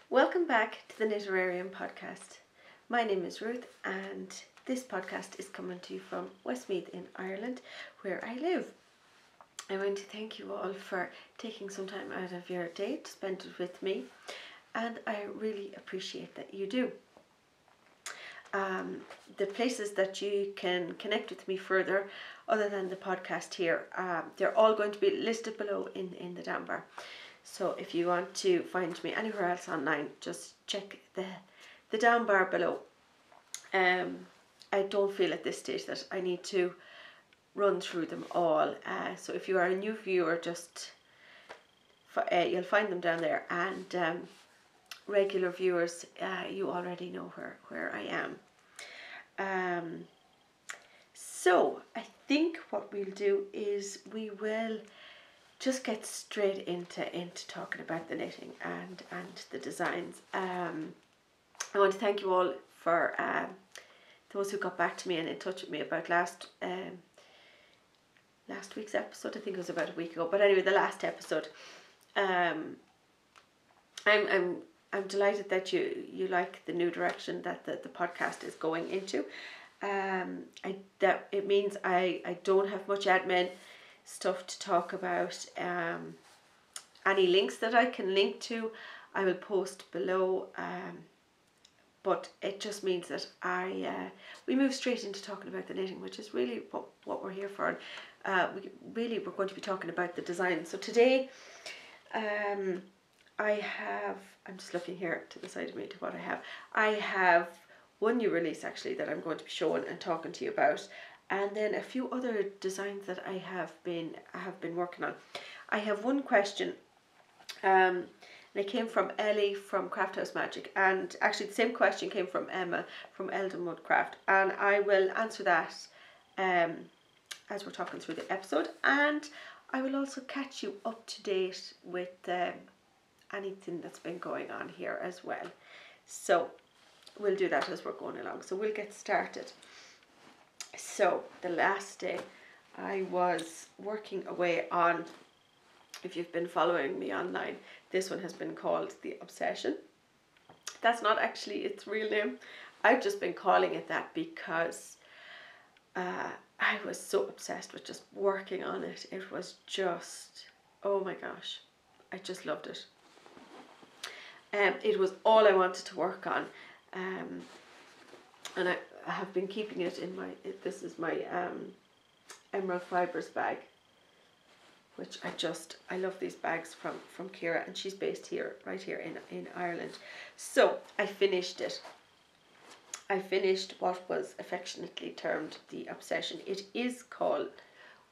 Welcome back to the Knitterarium podcast. My name is Ruth and this podcast is coming to you from Westmeath in Ireland, where I live. I want to thank you all for taking some time out of your day to spend it with me, and I really appreciate that you do. The places that you can connect with me further, other than the podcast here, they're all going to be listed below in the down bar. So if you want to find me anywhere else online, just check the down bar below. I don't feel at this stage that I need to run through them all. So if you are a new viewer, just you'll find them down there. And regular viewers, you already know where I am. So I think what we'll do is we will just get straight into talking about the knitting and the designs. I want to thank you all for those who got back to me and in touch with me about last week's episode. I think it was about a week ago, but anyway, the last episode. I'm delighted that you like the new direction that the podcast is going into. That it means I don't have much admin stuff to talk about. Any links that I can link to, I will post below. But it just means that we move straight into talking about the knitting, which is really what we're here for. We're going to be talking about the design. So today, I'm just looking here to the side of me to what I have. I have one new release actually that I'm going to be showing and talking to you about, and then a few other designs that I have been working on. I have one question, and it came from Ellie from Craft House Magic, and actually the same question came from Emma from Eldon Woodcraft, and I will answer that as we're talking through the episode, and I will also catch you up to date with anything that's been going on here as well. So we'll do that as we're going along. So we'll get started. So the last day I was working away on, if you've been following me online, this one has been called The Obsession. That's not actually its real name. I've just been calling it that because I was so obsessed with just working on it. It was just, oh my gosh, I just loved it. It was all I wanted to work on. And I have been keeping it in my, this is my Emerald Fibres bag, which I love these bags from Ciara, and she's based right here in Ireland. So I finished it. I finished what was affectionately termed The Obsession. It is called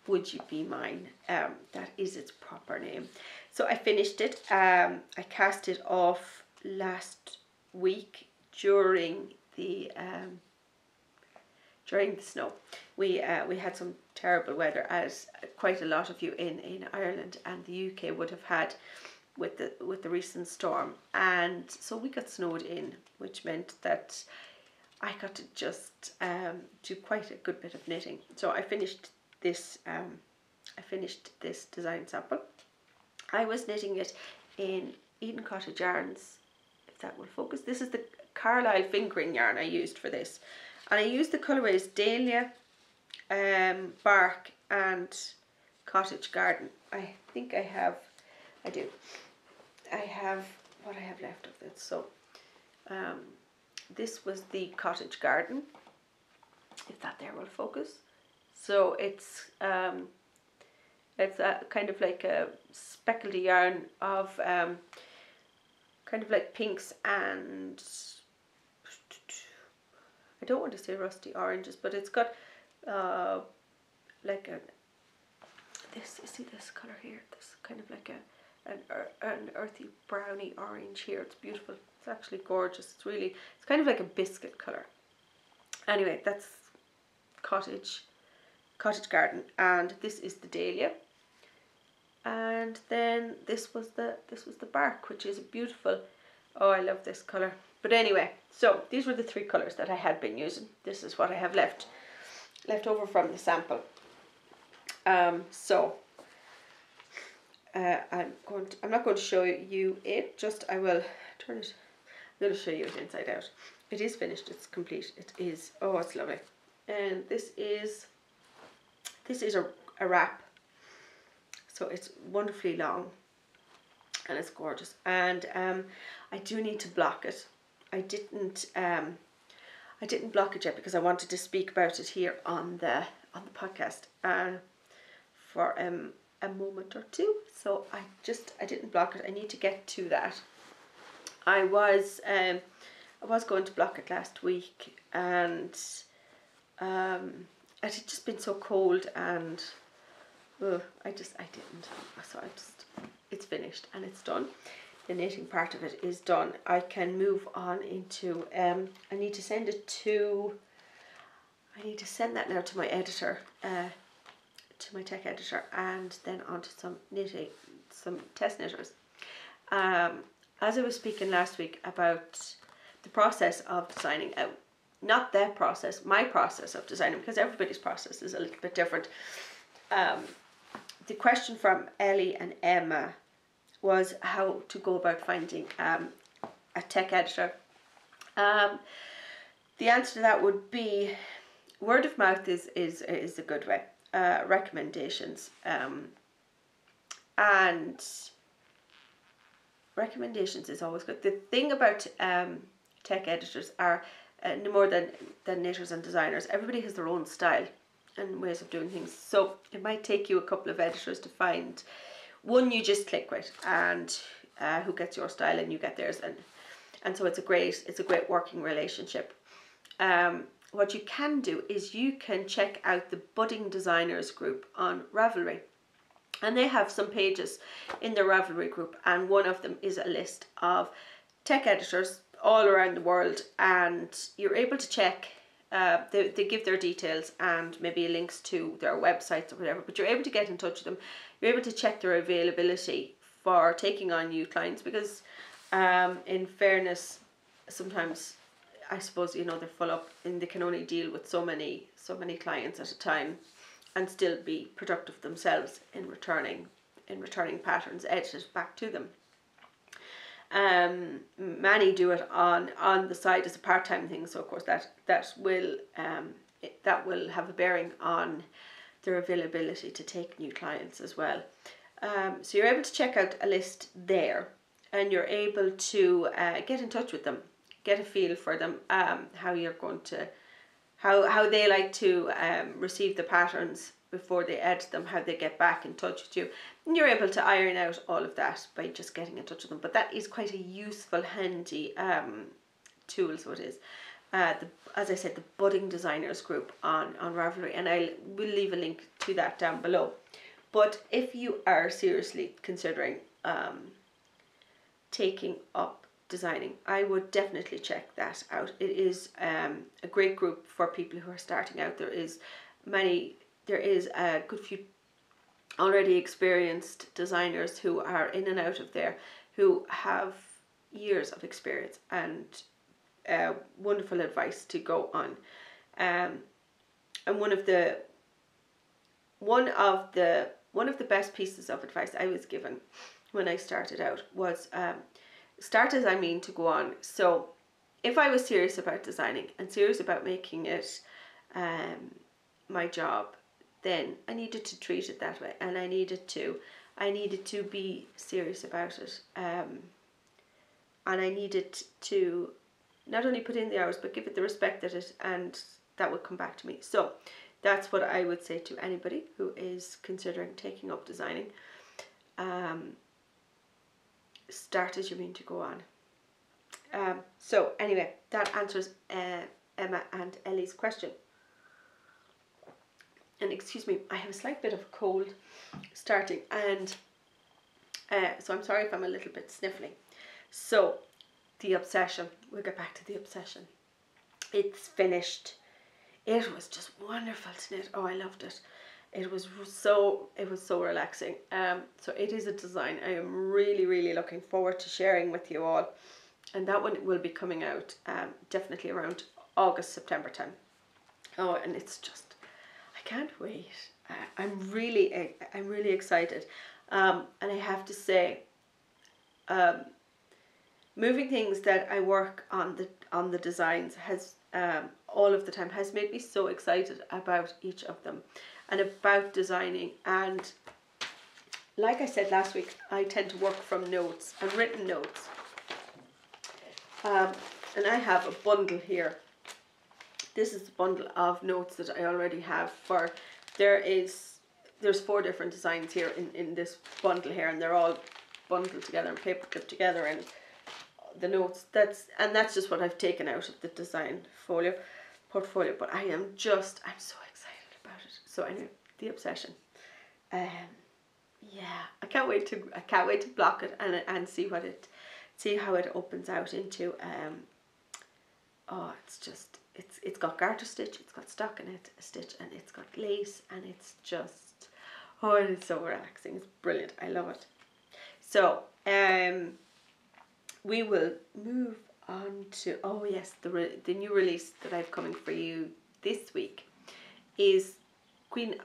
Would You Be Mine? That is its proper name. So I finished it. I cast it off last week during the snow. We had some terrible weather, as quite a lot of you in Ireland and the UK would have had with the recent storm, and so we got snowed in, which meant that I got to just do quite a good bit of knitting. So I finished this. I finished this design sample. I was knitting it in Eden Cottage yarns, if that will focus. This is the Carlisle fingering yarn I used for this, and I used the colourways Dahlia, Bark and Cottage Garden. I think I have what I have left of it. So this was the Cottage Garden, if that there will focus. So it's a kind of like a speckledy yarn of kind of like pinks and, I don't want to say rusty oranges, but it's got like you see this colour here, this kind of like an earthy browny orange here. It's beautiful. It's actually gorgeous. It's kind of like a biscuit colour. Anyway, that's Cottage Garden, and this is the Dahlia. And then this was the Bark, which is a beautiful, oh, I love this colour. But anyway, so these were the three colours that I had been using. This is what I have left over from the sample. So I'm not going to show you it, just I will turn it going to show you it inside out. It is finished, it's complete. It is, oh, it's lovely. And this is a wrap. So it's wonderfully long and it's gorgeous. And I do need to block it. I didn't block it yet because I wanted to speak about it here on the podcast for a moment or two. So I didn't block it. I need to get to that. I was going to block it last week, and it had just been so cold, and I didn't. So it's finished and it's done. The knitting part of it is done. I can move on into I need to send that now to my editor, to my tech editor, and then on to some test knitters. As I was speaking last week about the process of designing out, not their process, my process of designing, because everybody's process is a little bit different. The question from Ellie and Emma was how to go about finding a tech editor. The answer to that would be word of mouth is a good way. Recommendations, and recommendations is always good. The thing about tech editors are no more than knitters and designers. Everybody has their own style and ways of doing things. So it might take you a couple of editors to find one you just click with, and who gets your style and you get theirs, and so it's a great working relationship. What you can do is you can check out the Budding Designers group on Ravelry, and they have some pages in the Ravelry group, and one of them is a list of tech editors all around the world, and you're able to check. They give their details and maybe links to their websites or whatever, but you're able to get in touch with them. You're able to check their availability for taking on new clients, because in fairness, sometimes I suppose they're full up and they can only deal with so many clients at a time and still be productive themselves in returning patterns edited back to them. Many do it on the side as a part-time thing, so of course that will have a bearing on their availability to take new clients as well. So you're able to check out a list there, and you're able to get in touch with them, get a feel for them, how they like to receive the patterns before they edit them, how they get back in touch with you, and you're able to iron out all of that by just getting in touch with them. But that is quite a useful, handy tool. So it is. As I said, the Budding Designers group on Ravelry, and I will leave a link to that down below. But if you are seriously considering taking up designing, I would definitely check that out. It is a great group for people who are starting out. There is a good few already experienced designers who are in and out of there, who have years of experience and wonderful advice to go on. And one of the best pieces of advice I was given when I started out was start as I mean to go on. So if I was serious about designing and serious about making it my job, then I needed to treat it that way, and I needed to be serious about it, and I needed to not only put in the hours but give it the respect and that would come back to me. So that's what I would say to anybody who is considering taking up designing. Start as you mean to go on. So anyway, that answers Emma and Ellie's question. And excuse me, I have a slight bit of a cold starting, and so I'm sorry if I'm a little bit sniffling. So the obsession, we'll get back to the obsession. It's finished. It was just wonderful to knit. Oh, I loved it. It was so relaxing. So it is a design I am really looking forward to sharing with you all, and that one will be coming out definitely around August, September time. Oh, and it's just, I can't wait. I'm really excited, and I have to say, moving things that I work on the designs has all of the time has made me so excited about each of them and about designing. And like I said last week, I tend to work from notes and written notes. And I have a bundle here. This is the bundle of notes that I already have for, there's 4 different designs here in this bundle here, and they're all bundled together and paper clipped together, and the notes, that's just what I've taken out of the design portfolio, but I'm so excited about it. So anyway, the obsession. Yeah, I can't wait to block it and see how it opens out into. Oh, it's got garter stitch, it's got stockinette stitch, and it's got lace, and it's just, oh, it is so relaxing. It's brilliant. I love it. So we will move on to, oh yes, the new release that I've coming for you this week is Queen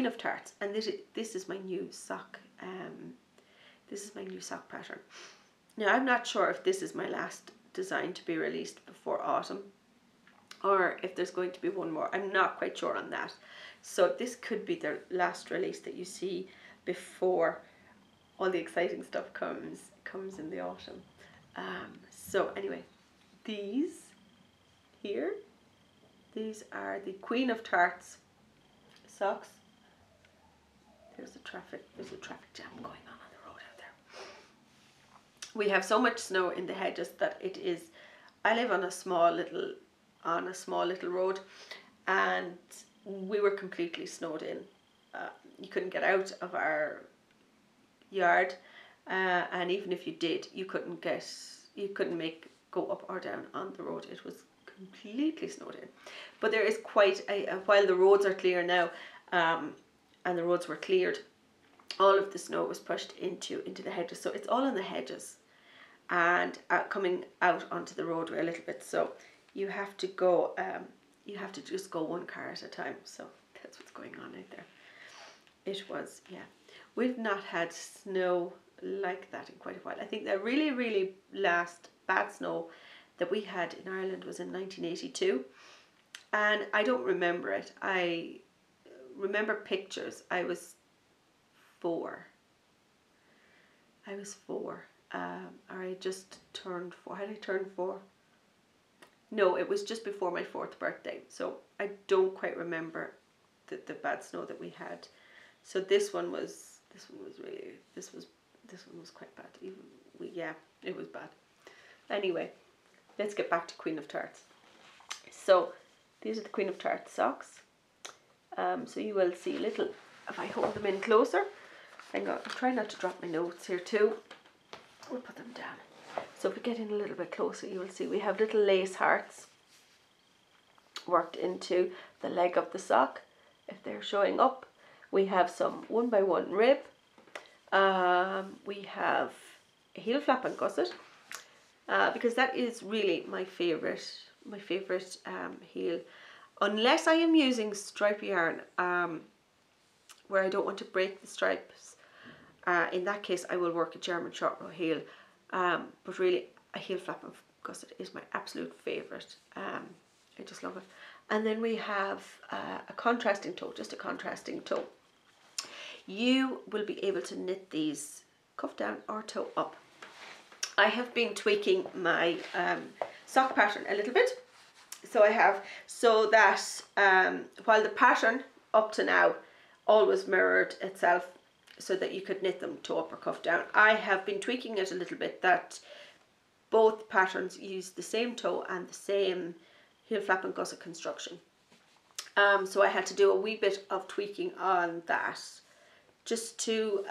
of Tarts, and this is my new sock. This is my new sock pattern. Now I'm not sure if this is my last design to be released before autumn, or if there's going to be one more. I'm not quite sure on that. So this could be the last release that you see before all the exciting stuff comes in the autumn. So anyway, these are the Queen of Tarts socks. There's a traffic jam going on the road out there. We have so much snow in the hedges that it is, I live on a small little road, and we were completely snowed in. You couldn't get out of our yard, and even if you did, you couldn't go up or down on the road. It was completely snowed in. But there is quite while the roads are clear now, and the roads were cleared, all of the snow was pushed into the hedges. So it's all in the hedges and coming out onto the roadway a little bit. So you have to go, you have to just go one car at a time. So that's what's going on out there. It was, yeah. We've not had snow like that in quite a while. I think the really, really last bad snow that we had in Ireland was in 1982. And I don't remember it. I remember pictures. I was 4. Or I just turned 4. Had I turned 4? No, it was just before my 4th birthday. So I don't quite remember the bad snow that we had. So this one was quite bad. Yeah, it was bad. Anyway, let's get back to Queen of Tarts. So these are the Queen of Tarts socks. So you will see little, if I hold them in closer, hang on, I'm trying not to drop my notes here too. We'll put them down. So if we get in a little bit closer, you will see we have little lace hearts worked into the leg of the sock, if they're showing up. We have some 1x1 rib. We have a heel flap and gusset, because that is really my favourite heel. Unless I am using stripy yarn, where I don't want to break the stripes, in that case I will work a German short row heel. But really, a heel flap and gusset is my absolute favourite. I just love it. And then we have a contrasting toe, just a contrasting toe. You will be able to knit these cuff down or toe up. I have been tweaking my sock pattern a little bit. So I have, so that while the pattern up to now always mirrored itself so that you could knit them toe up or cuff down, I have been tweaking it a little bit that both patterns use the same toe and the same heel flap and gusset construction. So I had to do a wee bit of tweaking on that, just to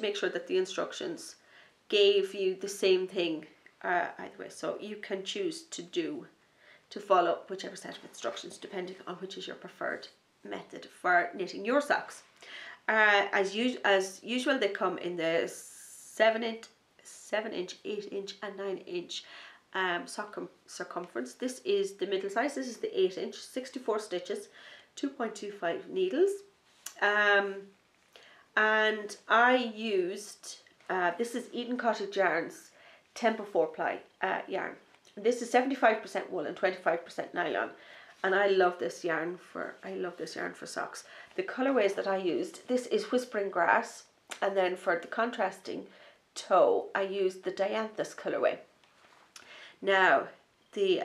make sure that the instructions gave you the same thing either way. So you can choose to follow whichever set of instructions depending on which is your preferred method for knitting your socks. As usual, they come in the 7-inch, 8-inch and 9-inch sock circumference. This is the middle size. This is the 8-inch, 64 stitches, 2.25 needles. And I used, this is Eden Cottage Yarns Tempo 4 ply yarn. This is 75% wool and 25% nylon, and I love this yarn for socks. The colorways that I used, this is Whispering Grass, and then for the contrasting toe I used the Dianthus colorway. Now the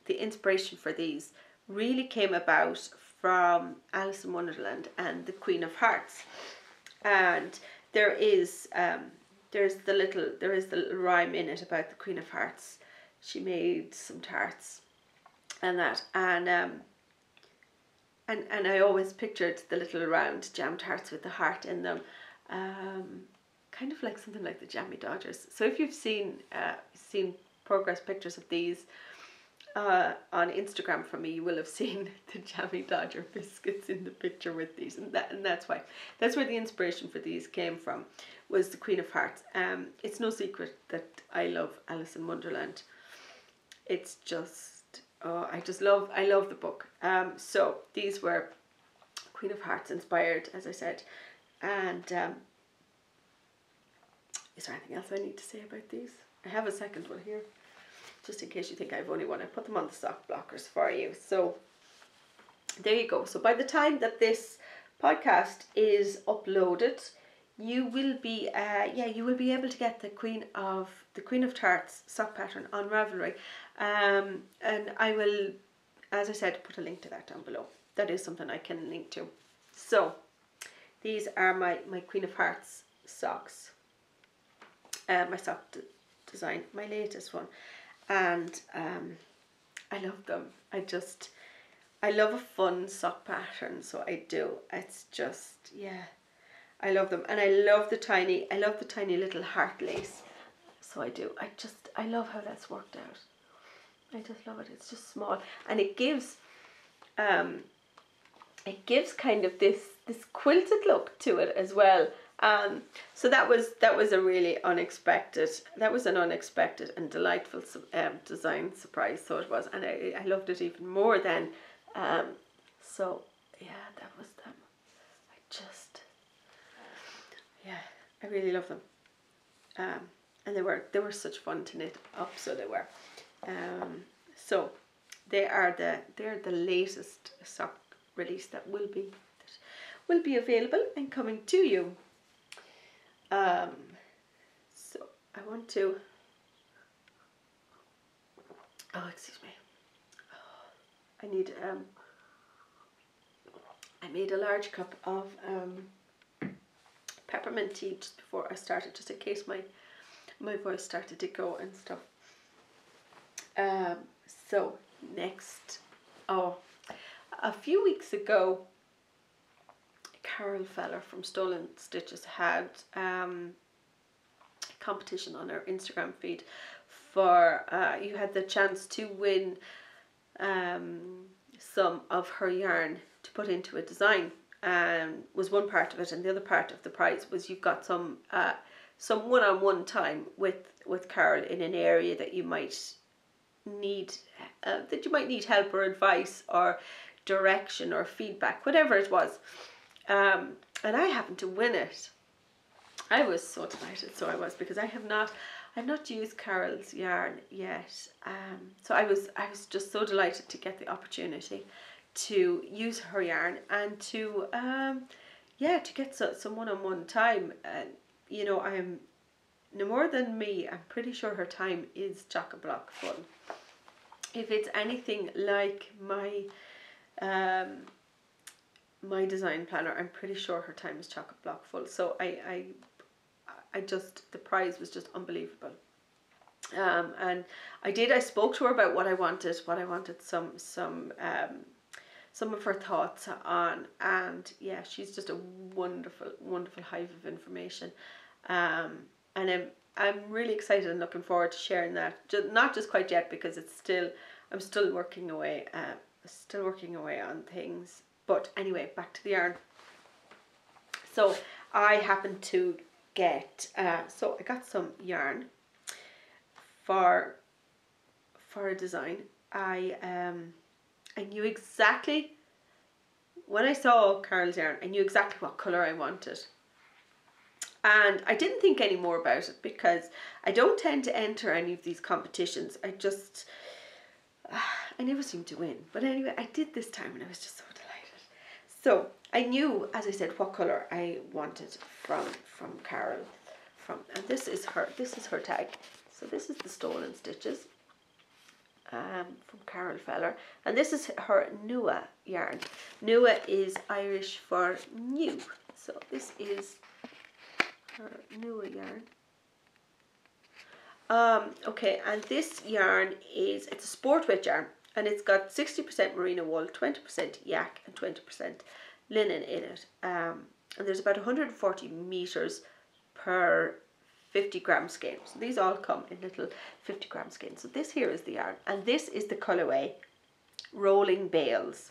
inspiration for these really came about from Alice in Wonderland and the Queen of Hearts, and there is the little rhyme in it about the Queen of Hearts. She made some tarts and that, and I always pictured the little round jam tarts with the heart in them, kind of like something like the Jammy Dodgers. So if you've seen progress pictures of these on Instagram from me, you will have seen the Jammy Dodger biscuits in the picture with these, and that's where the inspiration for these came from, was the Queen of Hearts. It's no secret that I love Alice in Wonderland. It's just, I love the book. So these were Queen of Hearts inspired, as I said. And is there anything else I need to say about these? I have a second one here, just in case you think I've only one. I put them on the sock blockers for you. So there you go. So by the time that this podcast is uploaded, you will be able to get the Queen of Tarts sock pattern on Ravelry, and I will, as I said, put a link to that down below. That is something I can link to. So these are my Queen of Hearts socks, my sock design, my latest one, and I love them. I love a fun sock pattern, so I do. It's just, yeah, I love them, and I love the tiny little heart lace. So I do. I love how that's worked out. I just love it. It's just small, and it gives kind of this quilted look to it as well. So that was a really unexpected. That was an unexpected and delightful design surprise. So it was, and I loved it even more then. So yeah, that was them. I really love them. And they were such fun to knit up. So they were. So they're the latest sock release that will be available and coming to you. So I want to. Oh, excuse me. I need I made a large cup of peppermint tea just before I started, just in case my voice started to go and stuff. So next, a few weeks ago, Carol Feller from Stolen Stitches had a competition on her Instagram feed for you had the chance to win some of her yarn to put into a design, was one part of it, and the other part of the prize was you've got some one-on-one time with Carol in an area that you might need help or advice or direction or feedback, whatever it was. And I happened to win it. I was so delighted, so I was, because I've not used Carol's yarn yet. So I was just so delighted to get the opportunity to use her yarn and to get some one-on-one time. You know, I'm no more than me. I'm pretty sure her time is chock-a-block full. If it's anything like my my design planner, I'm pretty sure her time is chock-a-block full. So I just, the prize was just unbelievable. And I spoke to her about what I wanted some of her thoughts on, and yeah, she's just a wonderful hive of information. And I'm really excited and looking forward to sharing that. Not just quite yet, because I'm still working away on things. But anyway, back to the yarn. So I happened to get so I got some yarn for a design. I knew exactly, when I saw Carol's yarn, I knew exactly what colour I wanted. And I didn't think any more about it because I don't tend to enter any of these competitions. I never seem to win. But anyway, I did this time and I was just so delighted. So I knew, as I said, what colour I wanted from Carol. And this is her tag. So this is the Stolen Stitches from Carol Feller. And this is her Nua yarn. Nua is Irish for new. So this is her Nua yarn. Okay, and this yarn it's a sport weight yarn, and it's got 60% merino wool, 20% yak, and 20% linen in it. And there's about 140 meters per 50 gram skein. So these all come in little 50 gram skeins. So this here is the yarn, and this is the colorway Rolling Bales.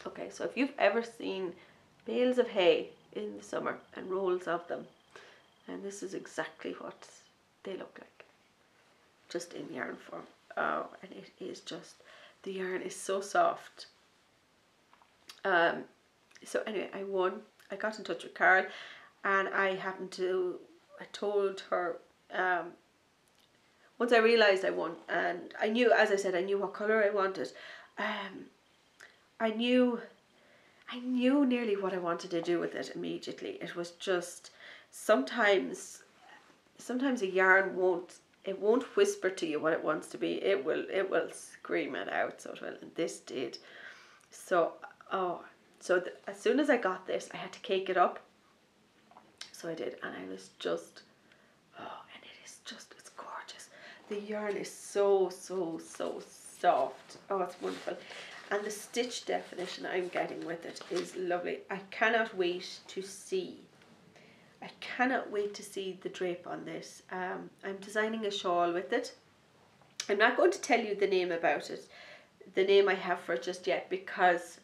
Okay, so if you've ever seen bales of hay in the summer and rolls of them, and this is exactly what they look like, just in yarn form. Oh, and it is just, the yarn is so soft. So anyway, I won. I got in touch with Carol, and I told her, once I realised I won, and I knew, as I said, I knew what colour I wanted. I knew nearly what I wanted to do with it immediately. It was just, sometimes a yarn won't whisper to you what it wants to be. It will scream it out. So it will, and this did. So as soon as I got this, I had to cake it up. So I did, and I was just, and it's gorgeous. The yarn is so soft. Oh, it's wonderful. And the stitch definition I'm getting with it is lovely. I cannot wait to see the drape on this. I'm designing a shawl with it. I'm not going to tell you the name about it, the name I have for it just yet, because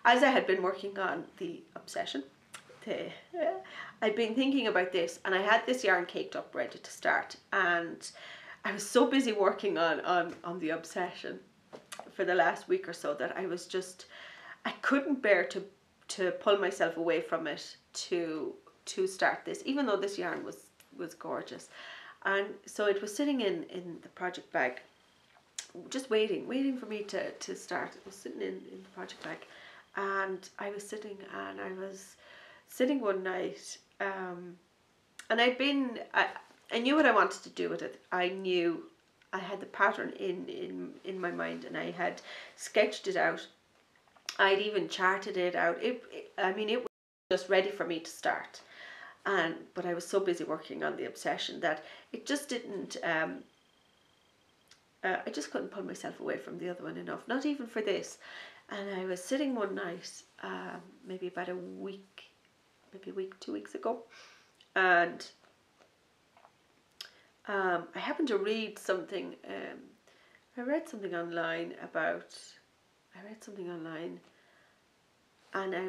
as I had been working on the obsession, I'd been thinking about this, and I had this yarn caked up ready to start, and I was so busy working on the obsession for the last week or so that I couldn't bear to pull myself away from it to start this, even though this yarn was gorgeous. And so it was sitting in the project bag, just waiting for me to start. It was sitting in the project bag, and I was sitting one night, and I knew what I wanted to do with it. I knew I had the pattern in my mind, and I had sketched it out. I'd even charted it out. It was just ready for me to start. But I was so busy working on the obsession that it just didn't, I just couldn't pull myself away from the other one enough, not even for this. And I was sitting one night, maybe about a week, 2 weeks ago, and I happened to read something, I read something online, and I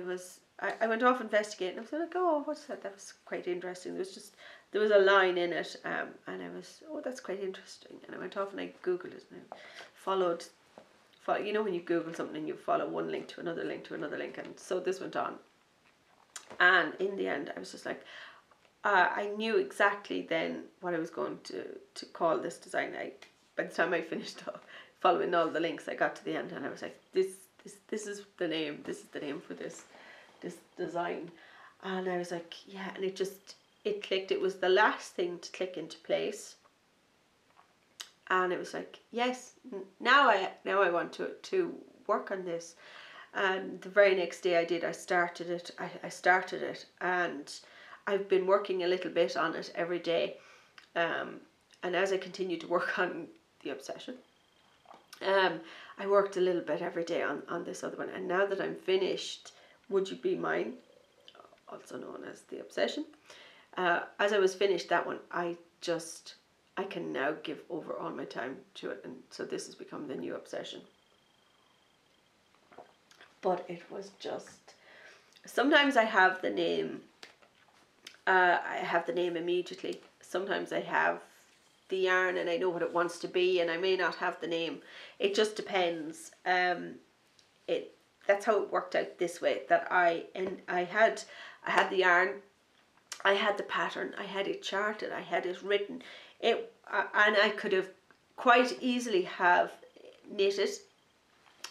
went off investigating. I was like, oh, what's that? That was quite interesting. There was a line in it, and I was, oh, that's quite interesting. And I went off and I Googled it, and I followed, you know, when you Google something and you follow one link to another link to another link, and so this went on. And in the end, I was just like, I knew exactly then what I was going to call this design. By the time I finished following all the links, I got to the end, and I was like, this is the name. This is the name for this design. And I was like, yeah, and it clicked. It was the last thing to click into place, and it was like, yes, now I want to work on this. And the very next day I started it, and I've been working a little bit on it every day, and as I continue to work on the obsession, I worked a little bit every day on this other one. And now that I'm finished, Would You Be Mine, also known as the obsession, as I was finished that one, I can now give over all my time to it, and so this has become the new obsession. But it was just, sometimes I have the name, immediately. Sometimes I have the yarn and I know what it wants to be, and I may not have the name. It just depends. That's how it worked out this way. That I had the yarn, I had the pattern, I had it charted, I had it written, and I could have quite easily have knitted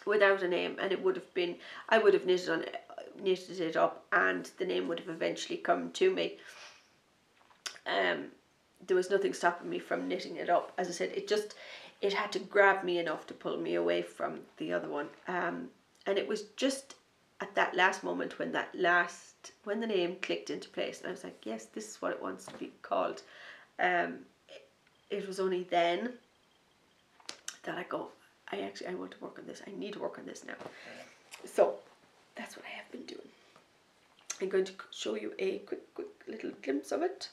without a name, and it would have been, I would have knitted it up, and the name would have eventually come to me. There was nothing stopping me from knitting it up. As I said, it had to grab me enough to pull me away from the other one. And it was just at that last moment when the name clicked into place, and I was like, yes, this is what it wants to be called. It was only then that I go, I want to work on this. I need to work on this now. So that's what I have been doing. I'm going to show you a quick little glimpse of it.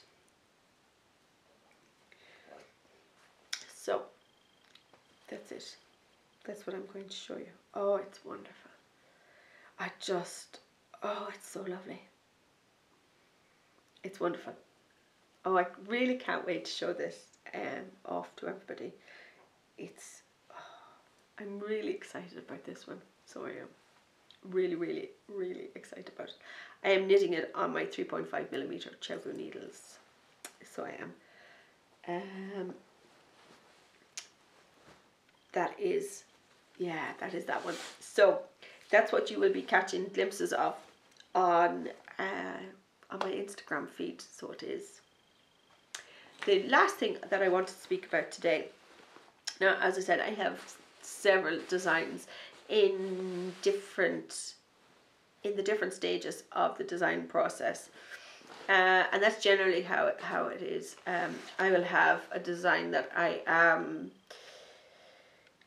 So that's it. That's what I'm going to show you. Oh, it's wonderful. Oh, it's so lovely. It's wonderful. Oh, I really can't wait to show this off to everybody. I'm really excited about this one. So I am really, really, really excited about it. I am knitting it on my 3.5mm Chevu needles. So I am. That is that one. So that's what you will be catching glimpses of on my Instagram feed. So it is. The last thing that I want to speak about today. Now, as I said, I have several designs in the different stages of the design process, and that's generally how it is. I will have a design that I am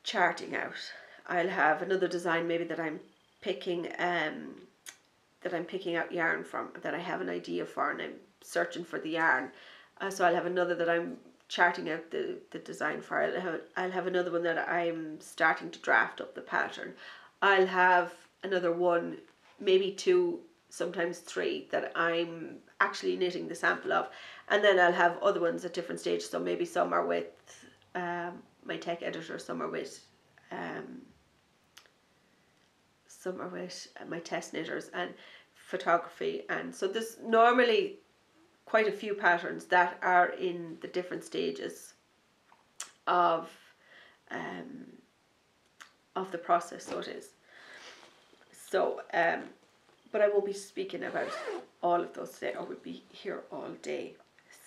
charting out. I'll have another design maybe that I'm picking out yarn from, that I have an idea for, and I'm searching for the yarn. So I'll have another that I'm charting out the design for. I'll have another one that I'm starting to draft up the pattern. I'll have another one, maybe two, sometimes three, that I'm actually knitting the sample of, and then I'll have other ones at different stages. So maybe some are with my tech editor, some are with my test knitters and photography, and so there's normally quite a few patterns that are in the different stages of the process. So it is. So, but I won't be speaking about all of those today, or we'll be here all day.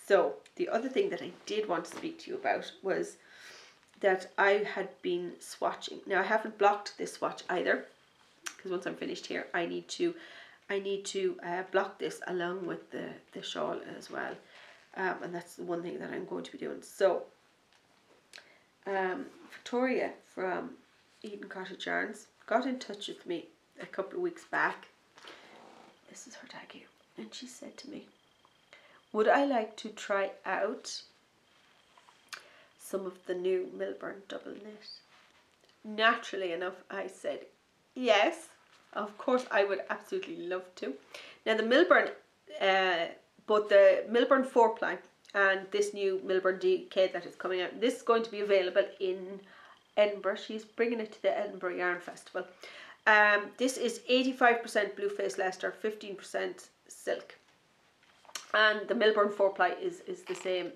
So the other thing that I did want to speak to you about was that I had been swatching. Now I haven't blocked this swatch either, because once I'm finished here, I need to block this along with the shawl as well, and that's the one thing that I'm going to be doing. So Victoria from Eden Cottage Yarns got in touch with me a couple of weeks back. This is her tag here, and she said to me, would I like to try out some of the new Milburn double knit? Naturally enough, I said yes, of course I would absolutely love to. Now the Milburn, both the Milburn 4-ply and this new Milburn DK that is coming out, this is going to be available in Edinburgh. She's bringing it to the Edinburgh Yarn Festival. This is 85% blue face Leicester, 15% silk. And the Milburn 4-ply is the same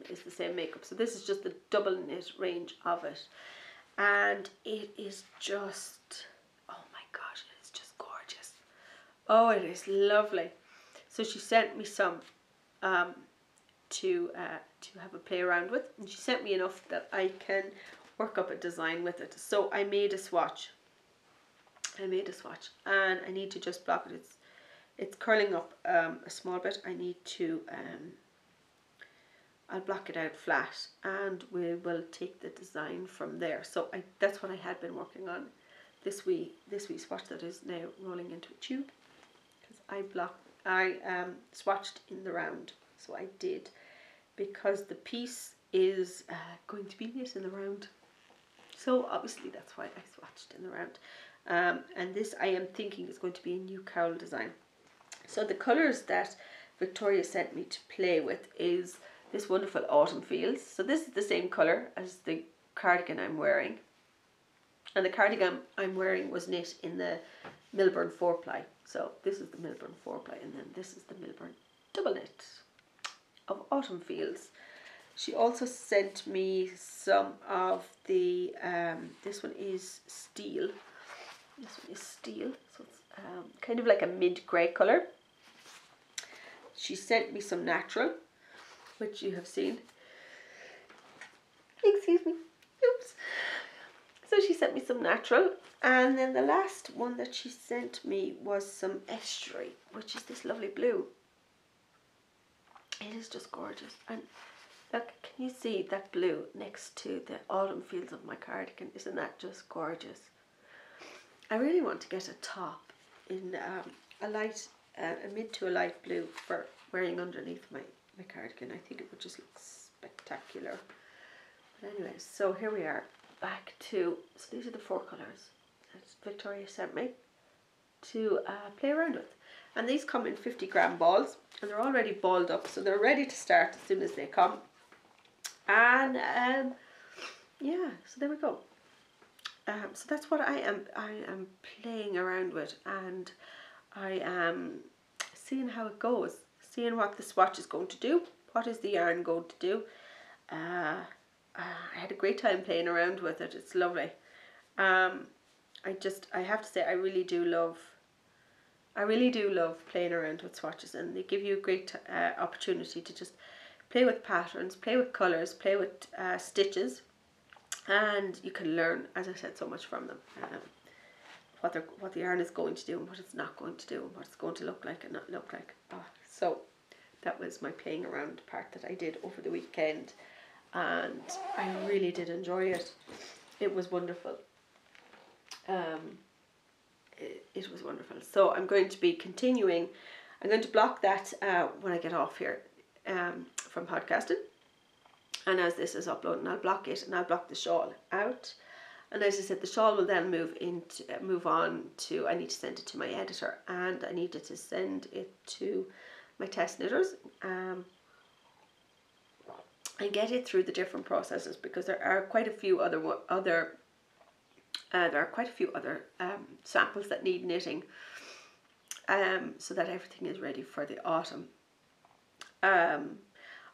makeup. So this is just the double knit range of it, and it is just, oh my gosh, it is just gorgeous. Oh, it is lovely. So she sent me some to have a play around with, and she sent me enough that I can work up a design with it. So I made a swatch. And I need to just block it. It's curling up a small bit. I need to, I'll block it out flat, and we will take the design from there. So that's what I had been working on, this wee swatch that is now rolling into a tube, because I swatched in the round. So I did, because the piece is going to be knit in the round. So obviously that's why I swatched in the round. And this I am thinking is going to be a new cowl design. So the colours that Victoria sent me to play with is this wonderful Autumn Fields. So this is the same colour as the cardigan I'm wearing. And the cardigan I'm wearing was knit in the Milburn 4-ply. So this is the Milburn 4-ply, and then this is the Milburn double knit. of autumn fields. She also sent me some of the, this one is steel. This one is steel, so it's kind of like a mid-grey colour. She sent me some natural, which you have seen. Excuse me. Oops. So she sent me some natural. And then the last one that she sent me was some estuary, which is this lovely blue. It is just gorgeous. And look, can you see that blue next to the autumn fields of my cardigan? Isn't that just gorgeous? I really want to get a top in a light, a mid to a light blue for wearing underneath my cardigan. I think it would just look spectacular. But anyway, so here we are, back to, so these are the 4 colours that Victoria sent me to play around with. And these come in 50-gram balls, and they're already balled up, so they're ready to start as soon as they come. And yeah, so there we go. So that's what I am playing around with, and I am seeing how it goes, seeing what the swatch is going to do, what is the yarn going to do. I had a great time playing around with it. It's lovely. I have to say, I really do love playing around with swatches, and they give you a great opportunity to just play with patterns, play with colours, play with stitches, and you can learn, as I said, so much from them. What the yarn is going to do and what it's not going to do and what it's going to look like and not look like. So that was my playing around part that I did over the weekend, and I really did enjoy it. It was wonderful. It was wonderful. So I'm going to be continuing. I'm going to block that when I get off here from podcasting. And as this is uploading, I'll block it, and I'll block the shawl out. And as I said, the shawl will then move on to, I need to send it to my editor, and I needed to send it to my test knitters and get it through the different processes, because there are quite a few other samples that need knitting, so that everything is ready for the autumn.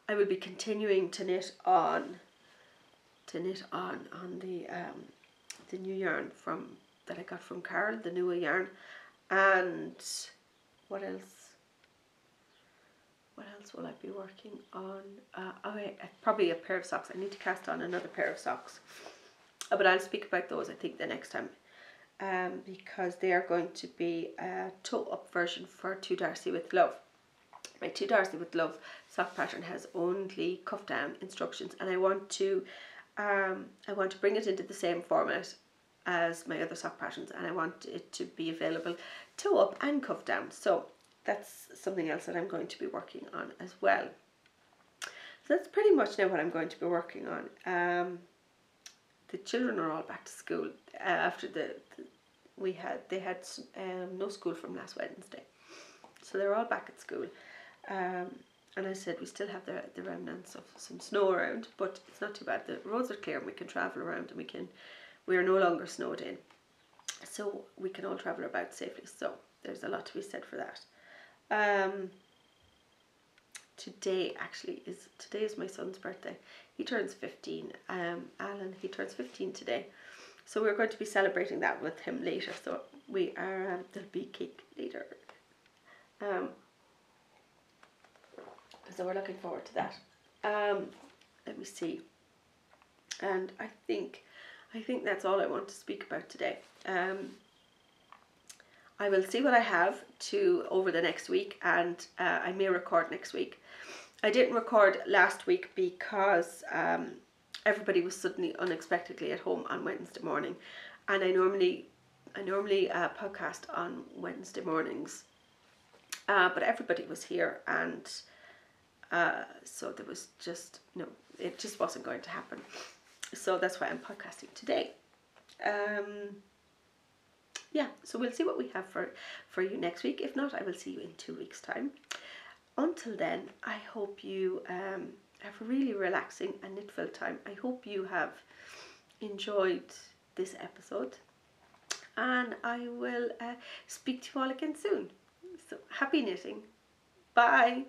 I will be continuing to knit on the new yarn that I got from Carol, the newer yarn. And what else will I be working on? Probably a pair of socks. I need to cast on another pair of socks, but I'll speak about those, I think, the next time, because they are going to be a toe-up version for To Darcy with Love. My To Darcy with Love sock pattern has only cuff down instructions, and I want to bring it into the same format as my other sock patterns, and I want it to be available toe up and cuff down. So that's something else that I'm going to be working on as well. So that's pretty much now what I'm going to be working on. The children are all back to school after they had no school from last Wednesday, so they're all back at school. And I said we still have the remnants of some snow around, but it's not too bad. The roads are clear and we can travel around, and we are no longer snowed in, so we can all travel about safely. So there's a lot to be said for that. Today is my son's birthday. He turns 15. Alan, he turns 15 today, so we're going to be celebrating that with him later. So we are there'll be cake later. So we're looking forward to that. Let me see. And I think that's all I want to speak about today. I will see what I have over the next week, and I may record next week. I didn't record last week because everybody was suddenly unexpectedly at home on Wednesday morning, and I normally podcast on Wednesday mornings, but everybody was here, and so there was just it just wasn't going to happen. So that's why I'm podcasting today. Yeah, so we'll see what we have for you next week. If not, I will see you in 2 weeks' time. Until then, I hope you have a really relaxing and knit-filled time. I hope you have enjoyed this episode, and I will speak to you all again soon. So happy knitting. Bye.